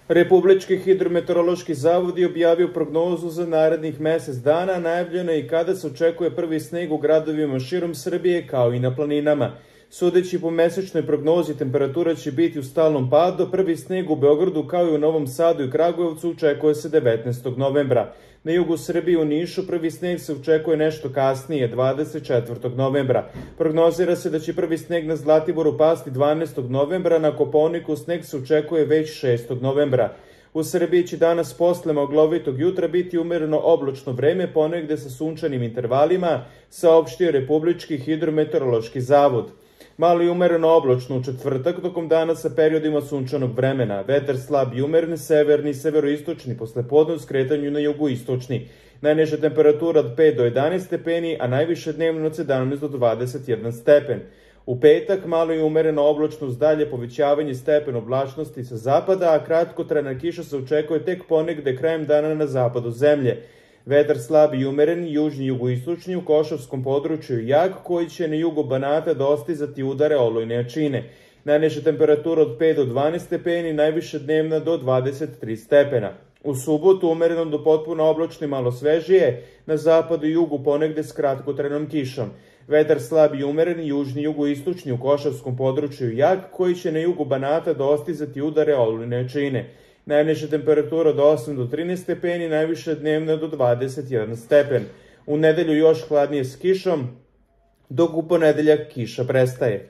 Republički hidrometeorološki zavod je objavio prognozu za narednih mesec dana, najavljeno je i kada se očekuje prvi sneg u gradovima širom Srbije kao i na planinama. Sudeći po mesečnoj prognozi, temperatura će biti u stalnom padu, prvi sneg u Beogradu kao i u Novom Sadu i Kragujevcu očekuje se 19. novembra. Na jugu Srbije u Nišu prvi sneg se očekuje nešto kasnije, 24. novembra. Prognozira se da će prvi sneg na Zlatiboru pasti 12. novembra, na Kopaoniku sneg se očekuje već 6. novembra. U Srbiji će danas posle maglovitog jutra biti umereno oblačno vreme, ponegde sa sunčanim intervalima, saopštio Republički hidrometeorološki zavod. Malo i umereno oblačno u četvrtak, tokom dana sa periodima sunčanog vremena. Vetar slab i umeren, severni i severoistočni, poslepodne u skretanju na jugoistočni. Najniža temperatura od 5 do 11 stepeni, a najviše dnevno od 17 do 21 stepen. U petak malo i umereno oblačno uz dalje povećavanje stepen oblačnosti sa zapada, a kratkotrajna kiša se očekuje tek ponegde krajem dana na zapadu zemlje. Vetar slab i umeren, južni i jugoistočni u Košavskom području jak, koji će na jugu Banata dostizati udare olujne jačine. Najniža temperatura od 5 do 12 stepeni, najviše dnevna do 23 stepena. U subotu umereno do potpuno oblačno i malo svežije, na zapadu i jugu ponegde s kratkotrajnom kišom. Vetar slab i umeren, južni i jugoistočni u Košavskom području jak, koji će na jugu Banata dostizati udare olujne jačine. Najniža temperatura od 8 do 13 stepeni, najviše dnevna do 21 stepen. U nedelju još hladnije s kišom, dok u ponedeljak kiša prestaje.